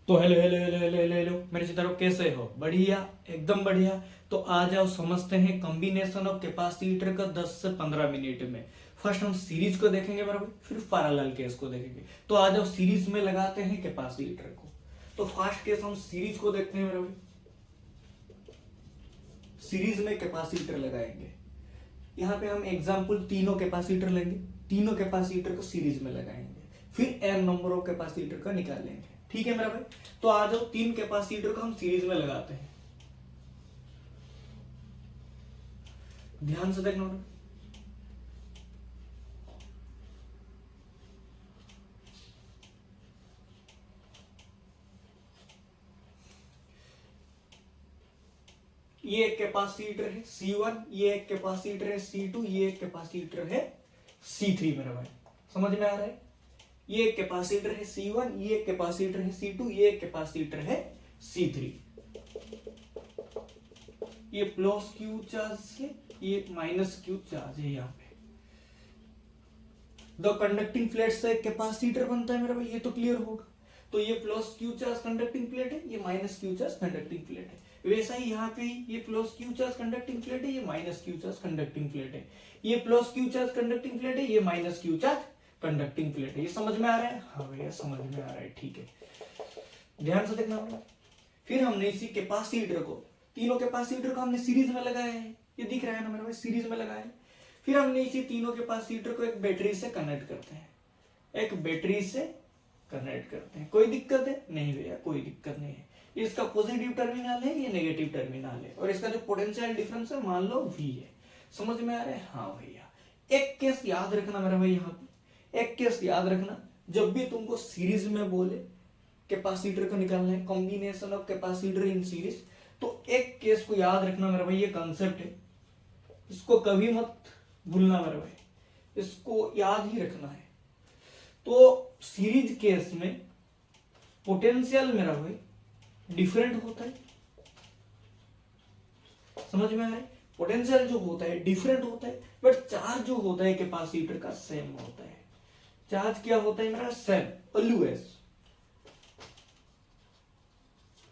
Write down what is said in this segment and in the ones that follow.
तो hello hello hello hello hello hello मेरे चित्रों, कैसे हो? बढ़िया, एकदम बढ़िया। तो आ जाओ समझते हैं कॉम्बिनेशन ऑफ कैपेसिटर का 10 से 15 मिनट में। फर्स्ट हम सीरीज को देखेंगे बराबर, फिर पैरेलल केस को देखेंगे। तो आ जाओ सीरीज में लगाते हैं कैपेसिटर को। तो फर्स्ट केस हम सीरीज को देखते हैं बराबर। सीरीज में कैपेसिटर लगाएंगे। यहाँ पे हम एग्जाम्पल तीनों कैपेसिटर लेंगे, तीनों कैपेसिटर को सीरीज में लगाएंगे, फिर एन नंबर ऑफ कैपेसिटर का निकालेंगे। ठीक है मेरा भाई? तो आ जाओ तीन कैपेसिटर को हम सीरीज में लगाते हैं। ध्यान से देखना। ये एक कैपेसिटर है C1, ये एक कैपेसिटर है C2, ये एक कैपेसिटर है C3 मेरा भाई। समझ में आ रहा है? ये एक कैपेसिटर है C1, ये एक कैपेसिटर है C2, ये एक कैपेसिटर है C3। ये प्लस क्यू चार्ज है, ये माइनस क्यू चार्ज है। यहाँ पे दो कंडक्टिंग प्लेट से एक कैपेसिटर बनता है मेरा भाई, ये तो क्लियर होगा। तो ये plus Q charge conducting plate है, ये minus Q charge conducting plate है। वैसा ही यहाँ पे ये plus Q charge conducting plate है, ये minus Q charge conducting plate है। ये plus Q charge conducting plate है, ये minus Q charge conducting plate है। ये समझ में आ रहा है? हाँ भैया समझ में आ रहा है, ठीक है। ध्यान से देखना होगा। फिर हमने इसी कैपेसिटर को, तीनों कैपेसिटर को हमने सीरीज में लगाया है। ये दिख रहा है ना मेरे भाई, सीरीज में लगाया है। फिर हमने इसी तीनों कैपेसिटर को एक बैटरी से कनेक्ट करते हैं, एक बैटरी से कनेक्ट करते हैं। कोई दिक्कत है? नहीं भैया कोई दिक्कत नहीं है। इसका पॉजिटिव टर्मिनल है, ये नेगेटिव टर्मिनल है, और इसका जो पोटेंशियल डिफरेंस है मान लो V है। समझ में आ रहा है? हाँ भैया। एक केस याद रखना मेरा भाई, यहाँ पे एक केस याद रखना। जब भी तुमको सीरीज में बोले कैपेसिटर को निकालना है, combination of capacitor in series, तो एक केस को याद रखना मेरा भाई। ये कंसेप्ट है, इसको कभी मत भूलना मेरा भाई, इसको याद ही रखना है। तो सीरीज केस में पोटेंशियल मेरा भाई डिफरेंट होता है। समझ में आ रहा है? पोटेंशियल जो होता है डिफरेंट होता है, बट चार्ज जो होता है कैपेसिटर का सेम होता है। चार्ज क्या होता है मेरा? सेम, ऑलवेज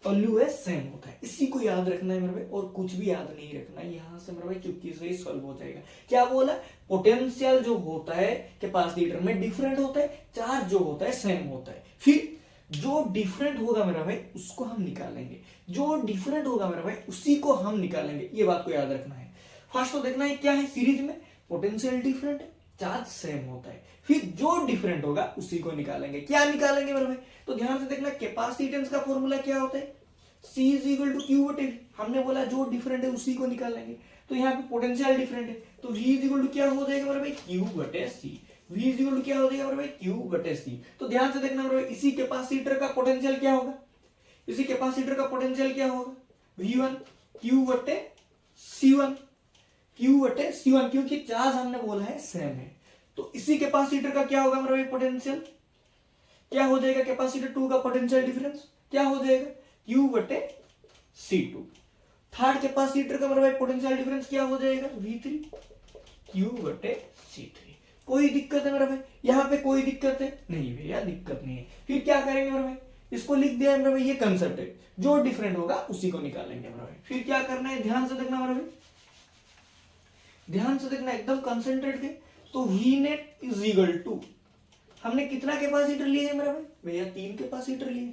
ऑलवेज सेम होता है। इसी को याद रखना है मेरे भाई, और कुछ भी याद नहीं रखना है। यहां से मेरे भाई चुटकी से ही सॉल्व हो जाएगा। क्या बोला? पोटेंशियल जो होता है कैपेसिटर में डिफरेंट होता है, चार्ज जो होता है सेम होता है। फिर जो डिफरेंट होगा मेरा भाई उसको हम निकालेंगे, जो डिफरेंट होगा मेरा भाई उसी को हम निकालेंगे। ये बात को याद रखना है। फर्स्ट तो देखना है क्या है, सीरीज में पोटेंशियल डिफरेंट है, चार्ज सेम होता है। फिर जो डिफरेंट होगा उसी को निकालेंगे। क्या निकालेंगे मेरे भाई? तो ध्यान से देखना, कैपेसिटेंस का फॉर्मूला क्या होता है? C is equal to Q बटे V। हमने बोला जो डिफरेंट है उसी को निकालेंगे। तो यहाँ पे पोटेंशियल डिफरेंट है, तो V इज इक्वल टू क्या हो जाएगा मेरे भाई? क्यू बटे सी। V इज इक्वल टू क्या हो जाएगा मेरे भाई? क्यू बटे सी। तो ध्यान से देखना मेरे भाई, इसी कैपेसिटर का पोटेंशियल क्या होगा? इसी कैपेसिटर का पोटेंशियल क्या होगा? V1 क्यू बटे C1, क्यू बटे C1, क्योंकि चार्ज हमने बोला है सेम है। तो इसी कैपेसिटर का क्या होगा मेरे भाई? पोटेंशियल क्या हो जाएगा? कैपेसिटर 2 का पोटेंशियल डिफरेंस क्या हो जाएगा? क्यू बटे C2। थर्ड कैपेसिटर का मेरे भाई पोटेंशियल डिफरेंस क्या हो जाएगा? V3 क्यू बटे C3। कोई दिक्कत है मेरा भाई? यहाँ पे कोई दिक्कत है? नहीं भैया दिक्कत नहीं है। फिर क्या करेंगे मेरा भाई? इसको लिख दिया है मेरा भाई, ये कंसेप्ट है। जो डिफरेंट होगा उसी को निकालेंगे मेरा भाई। फिर क्या करना है? ध्यान से देखना मेरा भाई, ध्यान से देखना, एकदम कंसेंट्रेट के। तो V net is equal to, हमने कितना कैपेसिटर लिए है मेरा भाई? भैया 3 कैपेसिटर लिए।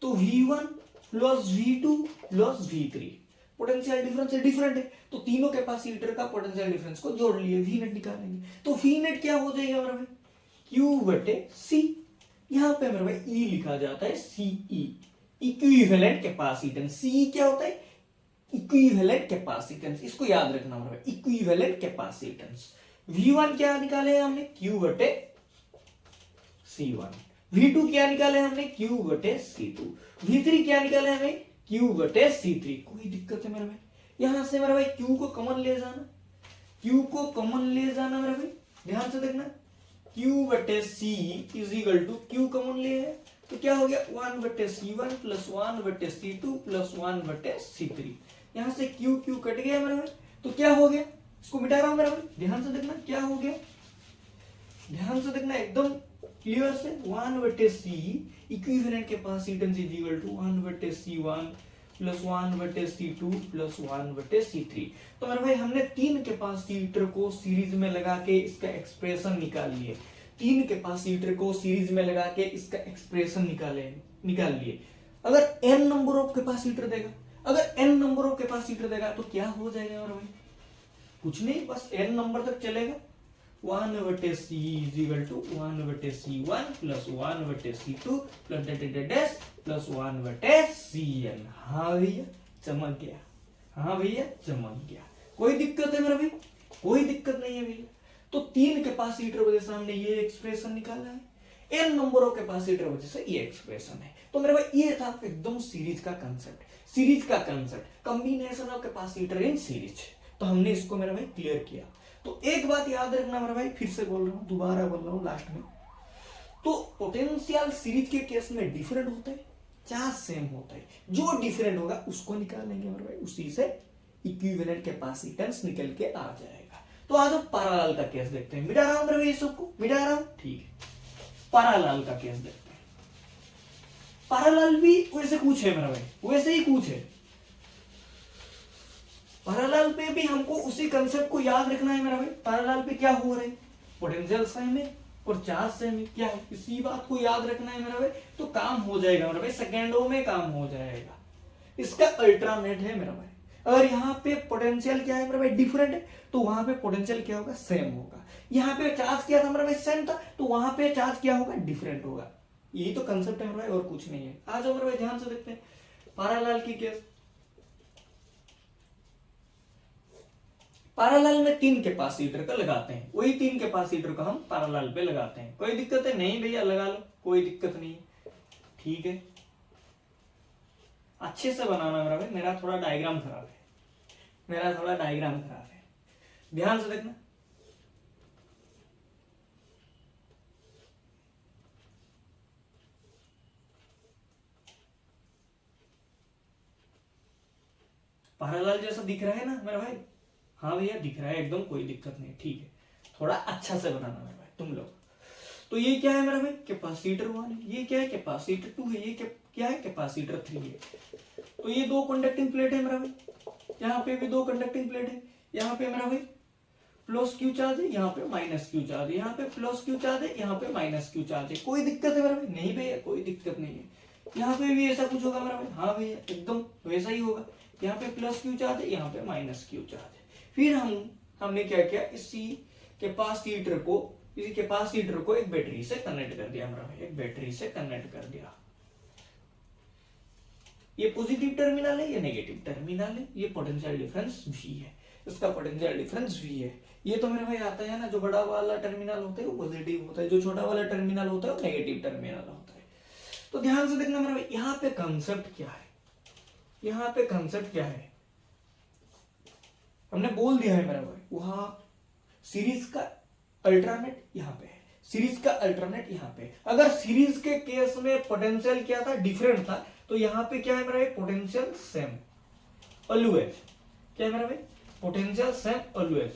तो V1 plus V2 plus V3, potential difference different है, तो तीनों कैपेसिटर का पोटेंशियल डिफरेंस को जोड़ लिए, V नेट निकालेंगे। तो V नेट क्या हो जाएगा मेरा भाई? Q बटे C। यहाँ पे मेरा भाई E लिखा जाता है CE, इक्विवेलेंट कैपेसिटेंस। CE क्या होता है? Equivalent capacitance. इसको याद रखना मेरा भाई, इक्विवेलेंट कैपेसिटेंस। V1 क्या निकाले हैं हमने? Q बटे C1। V2 क्या निकाले हमने? Q बटे C2। V3 क्या निकाले हमें? Q बटे C3। कोई दिक्कत है मेरा भाई? यहां से मेरा भाई Q को कॉमन ले जाना, Q को कॉमन ले जाना मेरा भाई। ध्यान से देखना, Q बटे C is equal to, Q common ले है तो क्या हो गया? 1 बटे C1 प्लस 1 बटे C2 प्लस 1 बटे C3। यहां से Q कट गया मेरा भाई, तो क्या हो गया? इसको मिटा रहा हूं मेरा भाई, ध्यान से देखना क्या हो गया। ध्यान से देखना, एकदम क्लियर से 1/c equivalent capacitance is equal to 1/c1 plus 1/c2 plus 1/c3। तो मेरे भाई हमने 3 कैपेसिटर को सीरीज में लगा के इसका एक्सप्रेशन निकाल लिए। 3 कैपेसिटर को सीरीज में लगा के इसका एक्सप्रेशन निकाल लिए। अगर n नंबर ऑफ कैपेसिटर देगा, अगर n नंबर ऑफ कैपेसिटर देगा तो क्या हो जाएगा मेरे भाई? कुछ नहीं, बस n नंबर तक चलेगा। 1/c is equal to 1/c1 plus 1/c2 plus dash plus 1/cn। हाँ भैया चमक गया, हाँ भैया चमक गया। कोई दिक्कत है मेरा भाई? कोई दिक्कत नहीं है भैया। तो 3 कैपेसिटर वजह से हमने ये एक्सप्रेशन निकाला है, n नंबर ऑफ कैपेसिटर वजह से ये एक्सप्रेशन है। तो मेरे भाई ये था एकदम सीरीज का कंसेप्ट, सीरीज का concept, combination of capacitor in series. तो हमने इसको मेरा भाई क्लियर किया। तो एक बात याद रखना मेरा भाई, फिर से बोल रहा हूं, दोबारा बोल रहा हूं लास्ट में। तो पोटेंशियल सीरीज के केस में डिफरेंट होता है, चार्ज सेम होता है। जो डिफरेंट होगा उसको निकालेंगे मेरे भाई, उसी से इक्विवेलेंट कैपेसिटेंस निकल के आ जाएगा। तो आज हम पैरेलल का केस देखते हैं। मिटा रहा हूं मेरे भाई, सबको मिटा रहा हूं, ठीक है। पैरेलल का केस देखते हैं। पैरेलल भी वैसे कुछ है मेरा भाई, वैसे ही कुछ है। पैरेलल पे भी हमको उसी कंसेप्ट को याद रखना है मेरा भाई। पैरेलल पे क्या हो रहा है? पोटेंशियल सेम है और चार्ज सेम है, क्या है? इसी बात को याद रखना है मेरा भाई, तो काम हो जाएगा मेरा भाई, सेकेंडों में काम हो जाएगा। इसका अल्टरनेट है मेरा भाई। अगर यहाँ पे पोटेंशियल क्या है मेरा भाई? डिफरेंट है, तो वहां पे पोटेंशियल क्या होगा? सेम होगा। यहाँ पे चार्ज क्या था मेरा भाई? सेम था, तो वहां पे चार्ज क्या होगा? डिफरेंट होगा। यही तो कंसेप्ट है मेरा भाई, और कुछ नहीं है। आ जाओ मेरे भाई, ध्यान से देखते हैं पैरेलल की केस। पैरेलल में 3 कैपेसिटर का लगाते हैं, वही 3 कैपेसिटर का हम पैरेलल पे लगाते हैं। कोई दिक्कत है? नहीं भैया लगा लो, कोई दिक्कत नहीं, ठीक है। अच्छे से बनाना मेरा भाई, मेरा थोड़ा डायग्राम खराब है, मेरा थोड़ा डायग्राम खराब है, ध्यान से देखना। पैरेलल जैसा दिख रहा है ना मेरा भाई? हाँ भैया दिख रहा है एकदम, कोई दिक्कत नहीं, ठीक है। थोड़ा अच्छा से बनाना मेरा भाई तुम लोग। तो ये क्या है मेरा भाई? कैपेसिटर 1 है। ये क्या है? कैपेसिटर 2 है। ये क्या है? कैपेसिटर 3 है। तो ये 2 कंडक्टिंग प्लेट है मेरा भाई, यहाँ पे भी 2 कंडक्टिंग प्लेट है। यहाँ पे मेरा भाई प्लस क्यू चार्ज है, यहाँ पे माइनस क्यू चार्ज है। यहाँ पे प्लस क्यू चार्ज है, यहाँ पे माइनस क्यू चार्ज है। कोई दिक्कत है मेरा भाई? नहीं भैया कोई दिक्कत नहीं है। यहाँ पे भी ऐसा कुछ होगा मेरा भाई? हाँ भैया एकदम वैसा ही होगा। यहाँ पे प्लस क्यू चार्ज है, यहाँ पे माइनस क्यू चार्ज है। फिर हमने क्या किया? इसी कैपेसिटर को एक बैटरी से कनेक्ट कर दिया मेरा भाई, एक बैटरी से कनेक्ट कर दिया। ये पॉजिटिव टर्मिनल है, ये नेगेटिव टर्मिनल है। ये पोटेंशियल डिफरेंस V है, इसका पोटेंशियल डिफरेंस V है। ये तो मेरे भाई आता है ना, जो बड़ा वाला टर्मिनल होता है वो पॉजिटिव होता है, जो छोटा वाला टर्मिनल होता है वो नेगेटिव टर्मिनल होता है। तो ध्यान से देखना मेरा भाई, यहाँ पे कंसेप्ट क्या है? यहाँ पे कंसेप्ट क्या है? हमने बोल दिया है मेरा भाई, वहां सीरीज का अल्टरनेट यहाँ पे है, सीरीज का अल्टरनेट यहाँ पे। अगर सीरीज के केस में पोटेंशियल क्या था? डिफरेंट था, तो यहाँ पे क्या है मेरा भाई? Potential same always. क्या है मेरा भाई? Potential same always.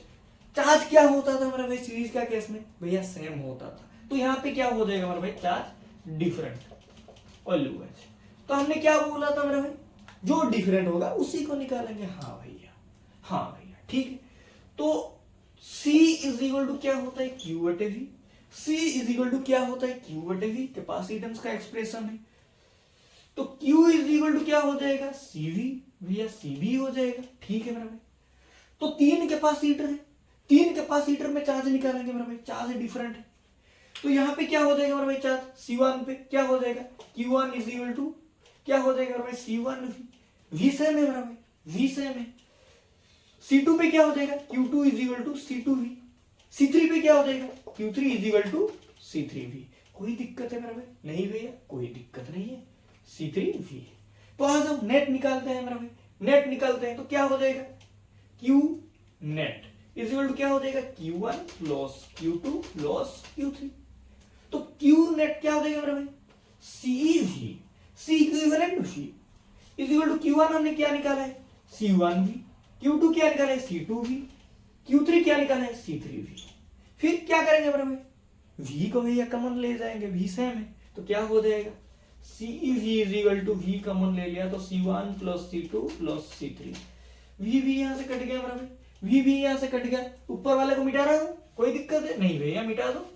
चार्ज क्या होता था मेरा भाई सीरीज का केस में? भैया सेम होता था। तो यहाँ पे क्या हो जाएगा मेरा भाई? Charge different always. तो हमने क्या बोला था मेरा भाई? जो डिफरेंट होगा उसी को निकालेंगे। हाँ भैया, हाँ भैया, ठीक है। तो C इज इक्वल टू क्या होता है? Q/V। C is equal to क्या होता है? Q/V, कैपेसिटेंस का एक्सप्रेशन है। तो Q इज इक्वल टू क्या हो जाएगा? CV। भैया CV हो जाएगा, ठीक है मेरा भाई। तो 3 कैपेसिटर है, 3 कैपेसिटर में चार्ज निकालेंगे मेरा भाई, चार्ज डिफरेंट है। तो यहाँ पे क्या हो जाएगा मेरा भाई? चार्ज C1 पे क्या हो जाएगा? Q1 इज इक्वल टू क्या हो जाएगा मेरा भाई? C1V। V सेम है मेरा भाई, V सेम है। C2 पे क्या हो जाएगा? Q2 is equal to C2V। C3 पे क्या हो जाएगा? Q3 is equal to C3V। कोई दिक्कत है मेरा भाई? नहीं भैया कोई दिक्कत नहीं है, C3V। तो आ जाओ नेट निकालते हैं मेरा भाई, नेट निकालते हैं। तो क्या हो जाएगा? Q net is equal to क्या हो जाएगा? Q1 plus Q2 plus Q3। तो Q नेट क्या हो जाएगा मेरा भाई? CV, C equivalent V is equal to Q1 हमने क्या निकाला है? C1V। Q2 क्या निकाला है? C2V। Q3 क्या निकाला है? C3V। फिर क्या करेंगे मेरा भाई? वी को भैया कॉमन ले जाएंगे, वी सेम है तो क्या हो जाएगा, C V is equal to V common ले लिया तो C1 plus C2 plus C3। We यहां से कट गया मेरा भाई, वी यहां से कट गया, ऊपर वाले को मिटा रहा हूं, कोई दिक्कत है नहीं भैया, मिटा दो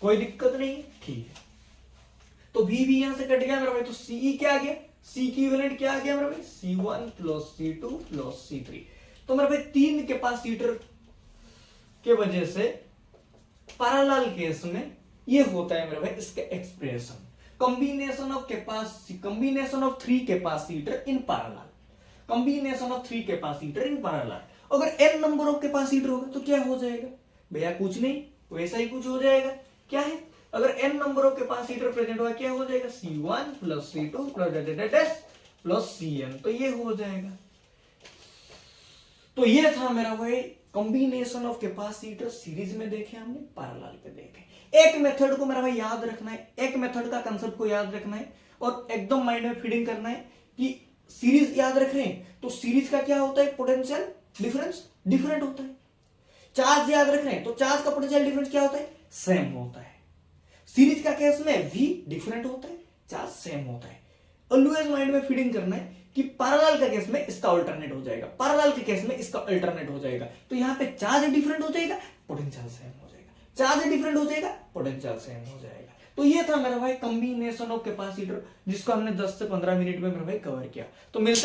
कोई दिक्कत नहीं, ठीक है। तो वी यहां से कट गया मेरा भाई, तो सी क्या आ गया, सी की इक्विवेलेंट क्या आ गया मेरा भाई, C1 plus C2 plus C3। तो मेरा भाई तीन कैपेसिटर के वजह से पैरेलल केस में ये होता है मेरा भाई इसका expression, combination of three capacitor in parallel, combination of three capacitor in parallel. अगर n नंबर ऑफ कैपेसिटर होगा तो क्या हो जाएगा भैया, कुछ नहीं वैसा ही कुछ हो जाएगा, क्या है, अगर n number of capacitor present होगा क्या हो जाएगा, C1 plus C2 plus Cn, तो ये हो जाएगा। तो ये था मेरा भाई कॉम्बिनेशन ऑफ कैपेसिटर, सीरीज में देखे हमने, पैरेलल पे देखे। एक मेथड को मेरा भाई याद रखना है, एक मेथड का कंसेप्ट को याद रखना है और एकदम माइंड में फीडिंग करना है कि सीरीज याद रख रहे हैं तो सीरीज का क्या होता है, पोटेंशियल डिफरेंस डिफरेंट होता है। चार्ज याद रख रहे हैं तो चार्ज का पोटेंशियल डिफरेंस क्या होता है, सेम होता है। सीरीज का केस में वी डिफरेंट होता है, चार्ज सेम होता है। ऑलवेज माइंड में फीडिंग करना है कि पैरेलल के केस में इसका अल्टरनेट हो जाएगा, पैरेलल के केस में इसका अल्टरनेट हो जाएगा। तो यहां पे चार्ज डिफरेंट हो जाएगा, पोटेंशियल सेम हो जाएगा, चार्ज डिफरेंट हो जाएगा, पोटेंशियल सेम हो जाएगा। तो ये था मेरा भाई कॉम्बिनेशन ऑफ कैपेसिटर, जिसको हमने 10 से 15 मिनट में मेरा भाई कवर किया। तो मिलते हैं